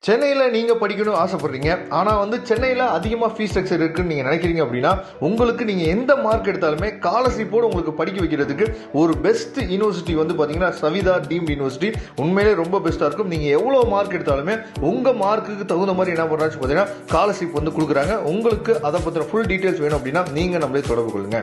சென்னையில் நீங்கள் படிக்கணும்னு ஆசைப்படுறீங்க, ஆனால் சென்னையில் அதிகமாக ஃபீஸ் ஸ்ட்ரக்சர் இருக்குன்னு நீங்கள் நினைக்கிறீங்க அப்படின்னா, உங்களுக்கு நீங்கள் எந்த மார்க் எடுத்தாலுமே ஸ்காலர்ஷிப்போடு உங்களுக்கு படிக்க வைக்கிறதுக்கு ஒரு பெஸ்ட் யூனிவர்சிட்டி பார்த்தீங்கன்னா சவிதா டீம்டு யூனிவர்சிட்டி உண்மையிலே ரொம்ப பெஸ்ட்டாக இருக்கும். நீங்கள் எவ்வளோ மார்க் எடுத்தாலுமே உங்கள் மார்க்குக்கு தகுந்த மாதிரி என்ன பண்ணுறாச்சு பார்த்தீங்கன்னா ஸ்காலர்ஷிப் கொடுக்குறாங்க. உங்களுக்கு அதை பற்றின ஃபுல் டீட்டெயில்ஸ் வேணும் அப்படின்னா நீங்கள் நம்மளே தொடர்பு கொள்ளுங்க.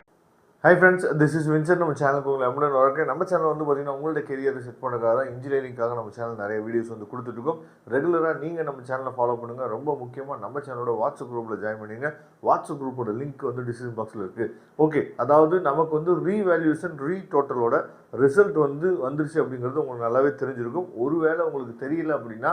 Hi friends, this is Windsor. நம்ம சேனலுக்கு உங்களை எம்டன் வரக்கு. நம்ம சேனல் பார்த்தீங்கன்னா உங்களோட கெரியரை செட் பண்ணுறதுக்காக தான், இன்ஜினியரிங்காக நம்ம சேனல் நிறைய வீடியோஸ் கொடுத்துட்ருக்கோம். ரெகுலராக நீங்கள் நம்ம சேனலை ஃபாலோ பண்ணுங்கள். ரொம்ப முக்கியமாக நம்ம சேனலோட வாட்ஸ்அப் குரூப்பில் ஜாயின் பண்ணிங்க. வாட்ஸ்அப் குரூப்போட லிங்க் டிஸ்கிரிப்ஷன் பாக்ஸில் இருக்குது. ஓகே, அதாவது நமக்கு ரீவேல்யூஷன் டோட்டலோட ரிசல்ட் வந்துருச்சு அப்படிங்கிறது உங்களுக்கு நல்லாவே தெரிஞ்சிருக்கும். ஒருவேளை உங்களுக்கு தெரியல அப்படின்னா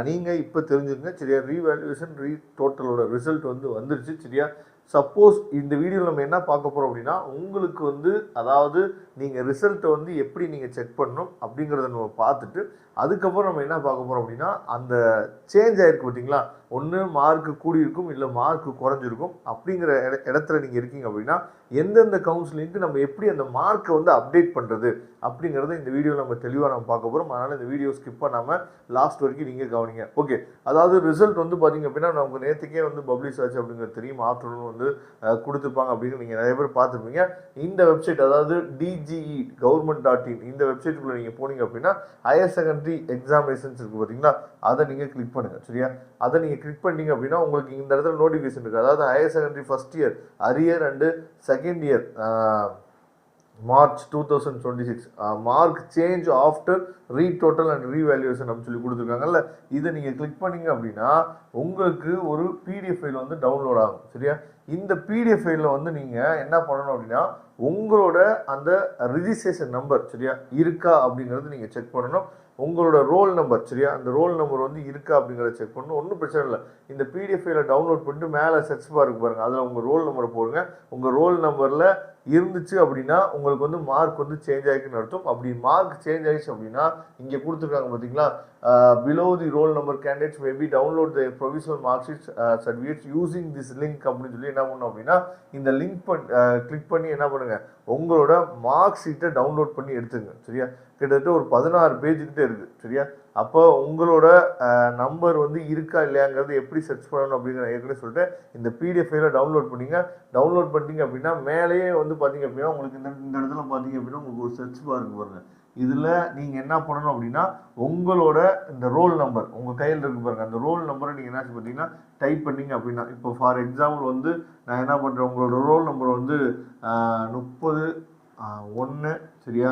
நீங்கள் இப்போ தெரிஞ்சுருங்க, சரியா? ரீவேல்யூஷன் டோட்டலோட ரிசல்ட் வந்துருச்சு, சரியா? சப்போஸ் இந்த வீடியோவில் நம்ம என்ன பார்க்க போகிறோம் அப்படின்னா, உங்களுக்கு அதாவது நீங்கள் ரிசல்ட்டை எப்படி நீங்கள் செக் பண்ணணும் அப்படிங்கிறத நம்ம பார்த்துட்டு அதுக்கப்புறம் நம்ம என்ன பார்க்க போகிறோம் அப்படின்னா, அந்த சேஞ்ச் ஆகிருக்கு பார்த்தீங்களா, ஒன்று மார்க்கு கூடியிருக்கும், இல்லை மார்க்கு குறைஞ்சிருக்கும். அப்படிங்கிற இடத்துல நீங்கள் இருக்கீங்க அப்படின்னா எந்தெந்த கவுன்சிலிங்க்கு நம்ம எப்படி அந்த மார்க்கை அப்டேட் பண்ணுறது அப்படிங்கிறத இந்த வீடியோவில் நம்ம தெளிவாக நம்ம பார்க்க போகிறோம். அதனால் இந்த வீடியோ ஸ்கிப் பண்ணாமல் லாஸ்ட் வரைக்கும் நீங்கள் கவனிங்க. ஓகே, அதாவது ரிசல்ட் பார்த்திங்க அப்படின்னா நமக்கு நேற்றுக்கே பப்ளிஷ் ஆச்சு அப்படிங்கிறது தெரியும். ஆஃப்டர்நூன் கொடுத்துருப்பாங்க அப்படின்னு நீங்கள் நிறைய பேர் பார்த்துருப்பீங்க. இந்த வெப்சைட், அதாவது DGE government.in, இந்த வெப்சைட்டுக்குள்ளே நீங்கள் போனீங்க அப்படின்னா ஹையர் செகண்டரி எக்ஸாமினேஷன்ஸ் இருக்குது பார்த்தீங்களா, அதை நீங்கள் கிளிக் பண்ணுங்கள், சரியா? அதை நீங்கள் கிளிக் பண்ணிட்டீங்க அப்படின்னா உங்களுக்கு இந்த இடத்துல நோட்டிஃபிகேஷன் இருக்குது. அதாவது higher secondary first year arrear and second year March 2026 mark change after retotal and revaluation அப்படின்னு சொல்லி கொடுத்துருக்காங்கல்ல. இதை நீங்கள் கிளிக் பண்ணிங்க அப்படின்னா உங்களுக்கு ஒரு PDF ஃபைல் டவுன்லோட் ஆகும், சரியா? இந்த PDF ஃபைலில் நீங்கள் என்ன பண்ணணும் அப்படின்னா உங்களோட அந்த ரிஜிஸ்ட்ரேஷன் நம்பர், சரியா, இருக்கா அப்படிங்கிறது நீங்கள் செக் பண்ணணும். உங்களோட ரோல் நம்பர், சரியா, அந்த ரோல் நம்பர் இருக்கா அப்படிங்கிறத செக் பண்ணணும். ஒன்றும் பிரச்சனை இல்லை. இந்த PDF ஃபைலை டவுன்லோட் பண்ணிட்டு மேலே சர்ச் பாருக்கு பாருங்கள், அதில் உங்கள் ரோல் நம்பரை போடுங்க. உங்கள் ரோல் நம்பரில் இருந்துச்சு அப்படின்னா உங்களுக்கு மார்க் சேஞ்ச் ஆகிக்குன்னு அர்த்தம். அப்படி மார்க் சேஞ்ச் ஆகிடுச்சு அப்படின்னா இங்கே கொடுத்துருக்காங்க பார்த்தீங்களா, below the roll number candidates maybe download the provisional mark sheet certificates using this link அப்படின்னு சொல்லி என்ன பண்ணணும் அப்படின்னா இந்த லிங்க் கிளிக் பண்ணி என்ன பண்ணுங்கள், உங்களோட மார்க் ஷீட்டை டவுன்லோட் பண்ணி எடுத்துங்க, சரியா? கிட்டத்தட்ட ஒரு 16 பேஜுக்கிட்டே இருக்குது, சரியா? அப்போ உங்களோட நம்பர் இருக்கா இல்லையாங்கிறது எப்படி சர்ச் பண்ணணும் அப்படிங்கிற ஏற்கனவே சொல்லிட்டு இந்த PDF ஃபைலை டவுன்லோட் பண்ணிங்க. டவுன்லோட் பண்ணிட்டீங்க அப்படின்னா மேலேயே பார்த்தீங்க அப்படின்னா உங்களுக்கு இந்த இடத்துல பார்த்தீங்க அப்படின்னா உங்களுக்கு ஒரு சர்ச் பாருக்கு பாருங்கள். இதில் நீங்கள் என்ன பண்ணணும் அப்படின்னா உங்களோட இந்த ரோல் நம்பர் உங்கள் கையில் இருக்கு பாருங்கள், அந்த ரோல் நம்பரை நீங்கள் என்ன பார்த்தீங்கன்னா டைப் பண்ணிங்க அப்படின்னா, இப்போ ஃபார் எக்ஸாம்பிள் நான் என்ன பண்ணுறேன், உங்களோட ரோல் நம்பர் 30 1, சரியா,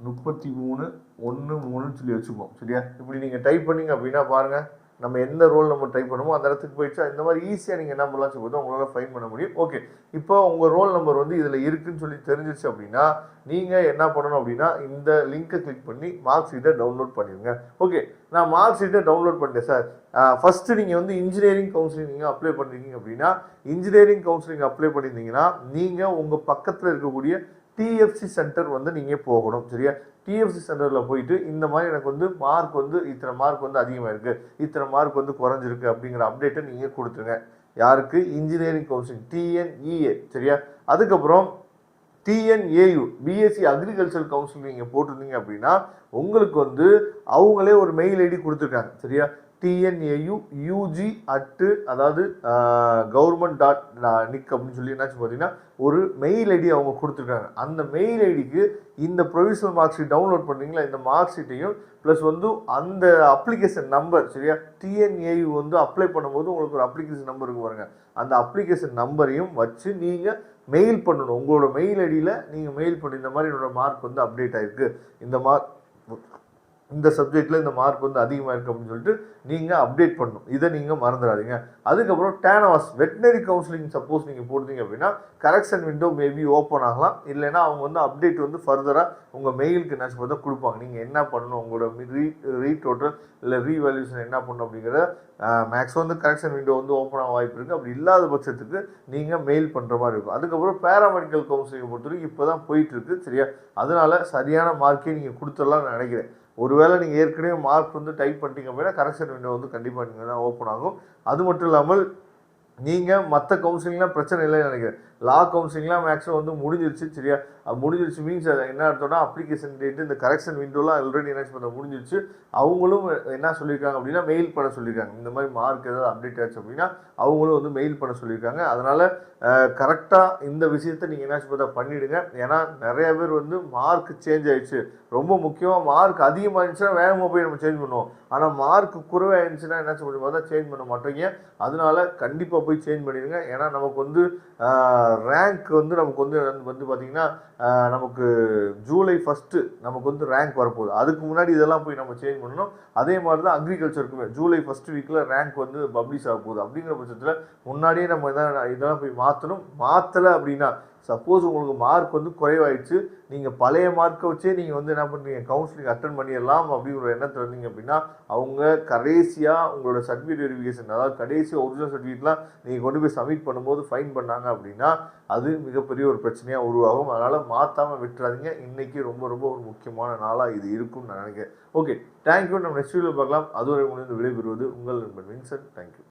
33 சொல்லி வச்சுப்போம், சரியா? இப்படி நீங்கள் டைப் பண்ணிங்க அப்படின்னா பாருங்கள், நம்ம எந்த ரோல் நம்பர் டைப் பண்ணுமோ அந்த இடத்துக்கு போயிடுச்சா. இந்த மாதிரி ஈஸியாக நீங்கள் என்ன பண்ணலாம் சொல்லும்போது உங்களால் ஃபைன் பண்ண முடியும். ஓகே, இப்போ உங்கள் ரோல் நம்பர் இதில் இருக்குதுன்னு சொல்லி தெரிஞ்சிச்சு அப்படின்னா நீங்கள் என்ன பண்ணணும் அப்படின்னா இந்த லிங்க்கை கிளிக் பண்ணி மார்க் ஷீட்டை டவுன்லோட் பண்ணிடுங்க. ஓகே, நான் மார்க் ஷீட்டை டவுன்லோட் பண்ணிட்டேன் சார். ஃபஸ்ட்டு நீங்கள் இன்ஜினியரிங் கவுன்சிலிங் நீங்கள் அப்ளை பண்ணுறீங்க அப்படின்னா இன்ஜினியரிங் கவுன்சிலிங் அப்ளை பண்ணியிருந்தீங்கன்னா நீங்கள் உங்கள் பக்கத்தில் இருக்கக்கூடிய TFC சென்டர் நீங்கள் போகணும், சரியா? TFC சென்டரில் போயிட்டு இந்த மாதிரி எனக்கு மார்க் இத்தனை மார்க் அதிகமாக இருக்குது, இத்தனை மார்க் குறைஞ்சிருக்கு அப்படிங்கிற அப்டேட்டை நீங்கள் கொடுத்துருங்க. யாருக்கு? இன்ஜினியரிங் கவுன்சிலிங் TNEA, சரியா? அதுக்கப்புறம் TNAU BSc அக்ரிகல்ச்சர் கவுன்சிலிங் நீங்கள் போட்டிருந்தீங்க அப்படின்னா உங்களுக்கு அவங்களே ஒரு மெயில் ஐடி கொடுத்துருக்காங்க, சரியா? TNAU UG அதாவது government.nic அப்படின்னு சொல்லி என்னாச்சு பார்த்தீங்கன்னா ஒரு மெயில் ஐடி அவங்க கொடுத்துருக்காங்க. அந்த மெயில் ஐடிக்கு இந்த ப்ரொவிஷனல் மார்க் ஷீட் டவுன்லோட் பண்ணுறீங்களா, இந்த மார்க் ஷீட்டையும் ப்ளஸ் அந்த அப்ளிகேஷன் நம்பர், சரியா? TNAU அப்ளை பண்ணும்போது உங்களுக்கு ஒரு அப்ளிகேஷன் நம்பர் இருக்கு பாருங்க, அந்த அப்ளிகேஷன் நம்பரையும் வச்சு நீங்கள் மெயில் பண்ணணும். உங்களோட மெயில் ஐடியில் நீங்கள் மெயில் பண்ணி இந்த மாதிரி என்னோட மார்க் அப்டேட் ஆகிருக்கு, இந்த சப்ஜெக்டில் இந்த மார்க் அதிகமாக இருக்குது அப்படின்னு சொல்லிட்டு நீங்கள் அப்டேட் பண்ணணும். இதை நீங்கள் மறந்துடாதீங்க. அதுக்கப்புறம் டேனவாஸ் வெட்டினரி கவுன்சிலிங் சப்போஸ் நீங்கள் போடுறீங்க அப்படின்னா கரெக்ஷன் விண்டோ மேபி ஓப்பன் ஆகலாம், இல்லைன்னா அவங்க அப்டேட் ஃபர்தராக உங்கள் மெயிலுக்கு என்ன பார்த்தா கொடுப்பாங்க. நீங்கள் என்ன பண்ணணும், உங்களோட ரீடோட்டல் இல்லை ரீவேல்யூஷன் என்ன பண்ணணும் அப்படிங்கிற மேக்ஸிமம் கரெக்ஷன் விண்டோ ஓப்பன் ஆக வாய்ப்பு இருக்குது. அப்படி இல்லாத பட்சத்துக்கு நீங்கள் மெயில் பண்ணுற மாதிரி இருக்கும். அதுக்கப்புறம் பேராமெடிக்கல் கவுன்சிலிங்கை பொறுத்தவரைக்கும் இப்போ தான் போயிட்டுருக்கு, சரியா? அதனால் சரியான மார்க்கே நீங்கள் கொடுத்துடலாம்னு நினைக்கிறேன். ஒருவேளை நீங்கள் ஏற்கனவே மார்க் டைப் பண்ணிட்டீங்க அப்படின்னா கரெக்ஷன் விண்டோ கண்டிப்பாக நீங்கள் தான் ஓப்பன் ஆகும். அது மட்டும் இல்லாமல் நீங்கள் மற்ற கவுன்சிலிங்லாம் பிரச்சனை இல்லைன்னு நினைக்கிறேன். லா கவுன்சிலிங்லாம் மேக்ஸிமம் வந்து முடிஞ்சிருச்சு. சரியா, முடிஞ்சிருச்சு மீன்ஸ் என்ன அர்த்தம்னா அப்ளிகேஷன் டேட்டு இந்த கரெக்ஷன் விண்டோலாம் ஆல்ரெடி என்ன பண்ண முடிஞ்சிருச்சு. அவங்களும் என்ன சொல்லியிருக்காங்க அப்படின்னா மெயில் பண்ண சொல்லியிருக்காங்க. இந்த மாதிரி மார்க் ஏதாவது அப்டேட் ஆச்சு அப்படின்னா அவங்களும் வந்து மெயில் பண்ண சொல்லியிருக்காங்க. அதனால கரெக்டாக இந்த விஷயத்தை நீங்கள் என்ன பார்த்தா பண்ணிவிடுங்க. ஏன்னா நிறைய பேர் வந்து மார்க் சேஞ்ச் ஆயிடுச்சு. ரொம்ப முக்கியமாக மார்க் அதிகமாக இருந்துச்சுன்னா வேகமாக போய் நம்ம சேஞ்ச் பண்ணுவோம். ஆனால் மார்க் குறைவாக இருந்துச்சுன்னா என்ன பண்ணி பார்த்தா சேஞ்ச் பண்ண மாட்டோங்க. அதனால கண்டிப்பாக போய் சேஞ்ச் பண்ணிடுங்க. ஏன்னா நமக்கு வந்து ரேங்க் வந்து நமக்கு வந்து பார்த்திங்கன்னா நமக்கு ஜூலை 1 நமக்கு வந்து ரேங்க் வரப்போகுது. அதுக்கு முன்னாடி இதெல்லாம் போய் நம்ம சேஞ்ச் பண்ணணும். அதே மாதிரி தான் அக்ரிகல்ச்சருக்குமே ஜூலை 1 வீக்கில் ரேங்க் வந்து பப்ளிஷ் ஆக போகுது. அப்படிங்கிற பட்சத்தில் முன்னாடியே நம்ம இதெல்லாம் போய் மாற்றணும். மாற்றலை அப்படின்னா சப்போஸ் உங்களுக்கு மார்க் வந்து குறைவாயிடுச்சு, நீங்கள் பழைய மார்க்கை வச்சே நீங்கள் வந்து என்ன பண்ணுறீங்க கவுன்சிலிங் அட்டன் பண்ணிடலாம் அப்படிங்கிற எண்ணத்தில் இருந்தீங்க அப்படின்னா அவங்க கடைசியாக உங்களோட சர்டிஃபிகேட் வெரிஃபிகேஷன், அதாவது கடைசியாக ஒரிஜினல் சர்டிஃபிகேட்லாம் நீங்கள் கொண்டு போய் சப்மிட் பண்ணும்போது ஃபைன் பண்ணாங்க அப்படின்னா அது மிகப்பெரிய ஒரு பிரச்சனையாக உருவாகும். அதனால் மாற்றாமல் விட்டுறாதீங்க. இன்றைக்கி ரொம்ப ரொம்ப ஒரு முக்கியமான நாளாக இது இருக்கும்னு நான் நினைக்கிறேன். Okay, thank you. நம்ம நெக்ஸ்ட் வீடியோவில் பார்க்கலாம். அதுவரை உங்களுக்கு விடைபெறுவது உங்கள் நண்பன் வின்சென்ட். தேங்க்யூ.